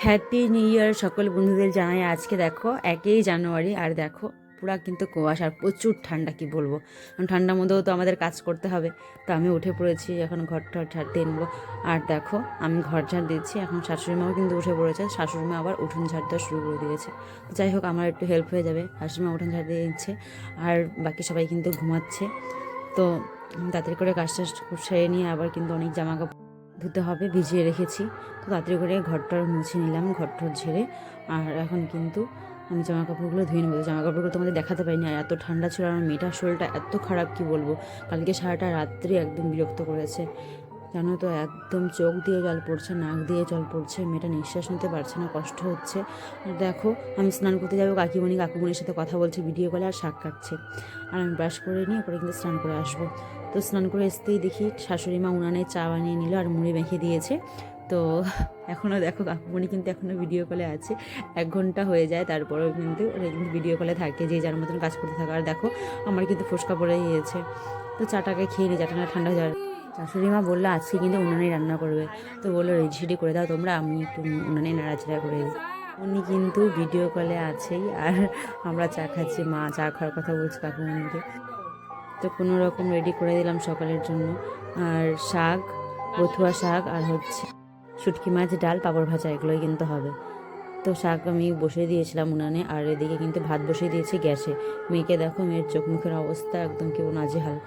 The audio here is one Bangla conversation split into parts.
হ্যাপি নিউ ইয়ার সকল বন্ধুদের জানাই। আজকে দেখো 1 জানুয়ারি, আর দেখো পুরা কিন্তু কুয়াশা আর প্রচুর ঠান্ডা, কি বলবো। ঠান্ডার মধ্যেও তো আমাদের কাজ করতে হবে, তো আমি উঠে পড়েছি, এখন ঘর টর ঝাড় দিয়ে নেবো। আর দেখো আমি ঘর ঝাড় দিচ্ছি, এখন শাশুড়ি মাও কিন্তু উঠে পড়েছে, শাশুড়ি মা আবার উঠোন ঝাড় দেওয়া শুরু করে দিয়েছে। তো যাই হোক, আমার একটু হেল্প হয়ে যাবে, শাশুড়ি মা উঠোন ঝাড় দিয়ে দিচ্ছে, আর বাকি সবাই কিন্তু ঘুমাচ্ছে। তো তাড়াতাড়ি করে কাজটা সেরে নিয়ে আবার কিন্তু অনেক জামা কাপড় ধুতে হবে, ভিজিয়ে রেখেছি। তো তাড়াতাড়ি করে ঘরটার মুছে নিলাম, ঘরটর ঝেড়ে। আর এখন কিন্তু আমি জামা কাপড়গুলো ধুয়ে নেবো। জামা কাপড়গুলো তোমাদের দেখাতে পারিনি, আর এত ঠান্ডা ছিল, আমার মেয়েটার শরীরটা এত খারাপ, কি বলবো। কালকে সারাটা রাত্রি একদম বিরক্ত করেছে, জানো তো, একদম চোখ দিয়ে জল পড়ছে, নাক দিয়ে জল পড়ছে, মেয়েটা নিঃশ্বাস নিতে পারছে না, কষ্ট হচ্ছে। আর দেখো আমি স্নান করতে যাবো, কাকুমণির সাথে কথা বলছে ভিডিও কলে, আর শাক কাটছে। আর আমি ব্রাশ করে নিয়ে পরে কিন্তু স্নান করে আসবো। তো স্নান করে আসতেই দেখি শাশুড়ি মা উনানে চা বানিয়ে নিল আর মুড়ি মেখে দিয়েছে। তো এখনও দেখো কাকুমণি কিন্তু এখনও ভিডিও কলে আছে, 1 ঘন্টা হয়ে যায়, তারপরেও কিন্তু ওরা কিন্তু ভিডিও কলে থাকে, যে যার মতন কাজ করতে থাকে। আর দেখো আমার কিন্তু ফোসকা পড়ে গিয়েছে, তো চাটাকে খেয়ে নিই, চাটা না ঠান্ডা হয়ে যাবে। শাশুড়ি মা বললো আজকে কিন্তু উনানেই রান্না করবে, তো বললো রেডি সেডি করে দাও তোমরা, আমি একটু উনানে নাড়াচাড়া করে দিই। উনি কিন্তু ভিডিও কলে আছেই, আর আমরা চা খাচ্ছি, মা চা খাওয়ার কথা বলছে কাকুমণিকে। তো কোনো রকম রেডি করে দিলাম সকালের জন্য। আর শাক, বথুয়া শাক, আর হচ্ছে শুটকি মাছ, ডাল, পাঁপড় ভাজা, এগুলোই কিন্তু হবে। তো শাক আমি বসিয়ে দিয়েছিলাম উনানে, আর এদিকে কিন্তু ভাত বসিয়ে দিয়েছি গ্যাসে। মেয়েকে দেখো, মেয়ের চোখ মুখের অবস্থা একদম কেউ নাজেহাল।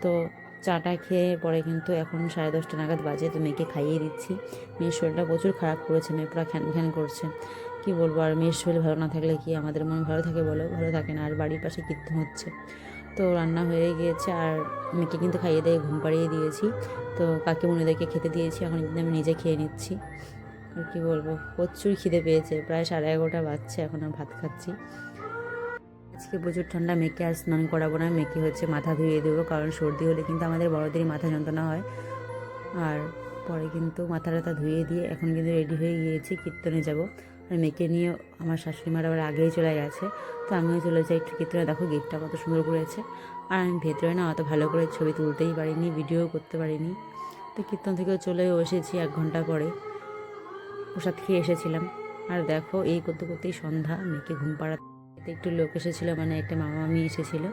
তো চাটা খেয়ে পরে কিন্তু এখন 10:30 নাগাদ বাজে, তো মেয়েকে খাইয়ে দিচ্ছি। মেয়ের শরীরটা প্রচুর খারাপ করেছে, মেয়ে পুরো খ্যান খ্যান করছে, কি বলবো। আর মেয়ের শরীর ভালো না থাকলে কি আমাদের মন ভালো থাকে বলো? ভালো থাকে না। আর বাড়ির পাশে কীর্তন হচ্ছে, তো রান্না হয়ে গিয়েছে, আর মেয়েকে কিন্তু খাইয়ে দিয়ে ঘুম পাড়িয়ে দিয়েছি। তো কাকিমুনিদেরকে খেতে দিয়েছি, এখন কিন্তু আমি নিজে খেয়ে নিচ্ছি। আর কি বলবো, প্রচুর খিদে পেয়েছে, প্রায় 11:30 বাজছে, এখন আমি ভাত খাচ্ছি। আজকে প্রচুর ঠান্ডা, মেয়েকে আর স্নান করাবো না, মেয়েকে হচ্ছে মাথা ধুয়ে দেবো, কারণ সর্দি হলে কিন্তু আমাদের বড়দেরই মাথা যন্ত্রণা হয়। আর পরে কিন্তু মাথা টাথা ধুয়ে দিয়ে এখন কিন্তু রেডি হয়ে গিয়েছি, কীর্তনে যাব। আর মেয়েকে নিয়ে আমার শাশুড়ি মার আবার আগেই চলে গেছে, তো আমিও চলে যাই একটু কীর্তনে। দেখো গেটটা কত সুন্দর করেছে, আর আমি ভেতরে না অত ভালো করে ছবি তুলতেই পারিনি, ভিডিও করতে পারিনি। তো কীর্তন থেকেও চলেও এসেছি 1 ঘন্টা পরে, প্রসাদ খেয়ে এসেছিলাম। আর দেখো এই করতে করতেই সন্ধ্যা, মেয়েকে ঘুম পাড়াতে একটু লোক এসেছিলো, মানে একটা মামি এসেছিলো।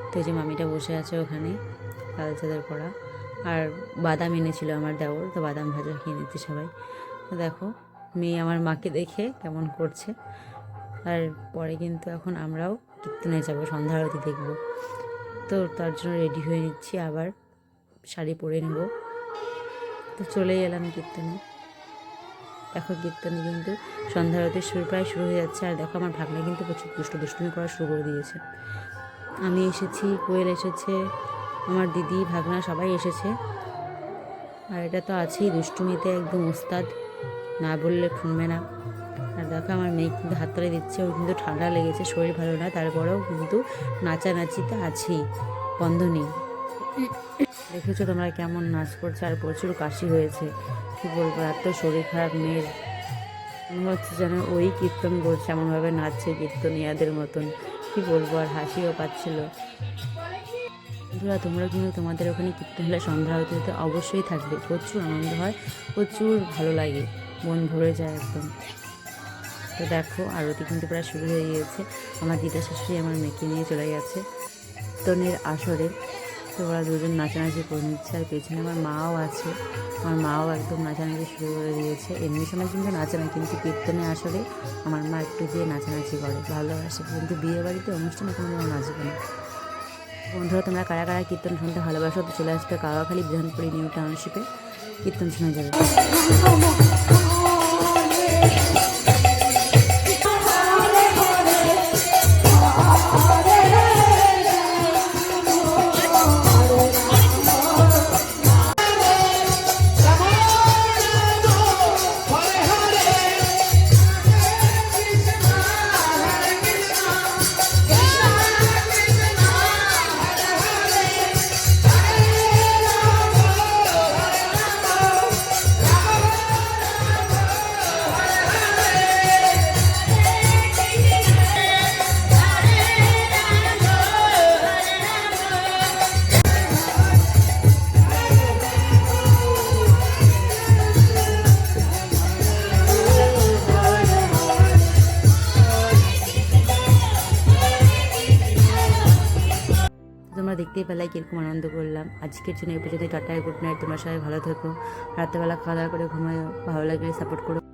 তো এই যে মামিটা বসে আছে ওখানে, লাল চাদর পরা, আর বাদাম এনেছিল আমার দেওর, তো বাদাম ভাজা খেয়ে নিচ্ছে সবাই। তো দেখো মেয়ে আমার মাকে দেখে কেমন করছে। আর পরে কিন্তু এখন আমরাও কীর্তনে যাবো, সন্ধ্যা আরতি দেখবো। তো তার জন্য রেডি হয়ে নিচ্ছি, আবার শাড়ি পরে নেব। তো চলেই এলাম কীর্তনে। দেখো কীর্তনে কিন্তু সন্ধ্যা আরতি প্রায় শুরু হয়ে যাচ্ছে। আর দেখো আমার ভাগ্নে কিন্তু প্রচুর দুষ্টুমি করা শুরু করে দিয়েছে। আমি এসেছি, কোয়েল এসেছে, আমার দিদি ভাগনা সবাই এসেছে। আর এটা তো আছেই, দুষ্টুমিতে একদম ওস্তাদ, না বললে শুনবে না। আর দেখো আমার মেয়ে কিন্তু হাততালি দিচ্ছে, ওর কিন্তু ঠান্ডা লেগেছে, শরীর ভালো না, তারপরেও কিন্তু নাচানাচিতে আছেই, বন্ধ নেই। দেখেছো তোমরা কেমন নাচ করছে, আর প্রচুর কাশি হয়েছে, কী বলবো, এত শরীর খারাপ মেয়ের। মনে হচ্ছে যেন ওই কীর্তন করছে, এমনভাবে নাচছে কীর্তনিয়াদের মতন, কি বলবো। আর হাসিও পাচ্ছিল। বন্ধুরা তোমরা কিন্তু তোমাদের ওখানে কীর্তন হলে সন্ধ্যা আরতিতে অবশ্যই থাকবে, প্রচুর আনন্দ হয়, প্রচুর ভালো লাগে, মন ভরে যায় একদম। তো দেখো আরতি কিন্তু প্রায় শুরু হয়ে গিয়েছে, আমার দিদা শাশুড়ি আমার মেয়েকে নিয়ে চলে গেছে কীর্তনের আসরে। তো ওরা দুজন নাচানাচি করে নিচ্ছে, আর পেছনে আমার মাও আছে, আমার মাও একদম নাচানাচি শুরু করে দিয়েছে। এমনি সময় কিন্তু নাচে না, কিন্তু কীর্তনে আসলে আমার মা একটু দিয়ে নাচানাচি করে, ভালোবাসে, কিন্তু বিয়ে বাড়িতে অনুষ্ঠানে কোনো নাচবে না। বন্ধুরা তোমরা কারা কারা কীর্তন শুনতে ভালোবাসো, তো চলে আসবে কাওয়াখালী বিধানপুরি নিউ টাউনশিপে, কীর্তন শোনা যাবে। তোমরা দেখতেই পেলে কীরকম আনন্দ করলাম। আজকের জন্য এই পর্যন্ত টাটা, গুড নাইট। তোমরা সবাই ভালো থেকো, রাত্রেবেলা খাওয়া দাওয়া করে ঘুমাও, ভালো লাগলে সাপোর্ট করো।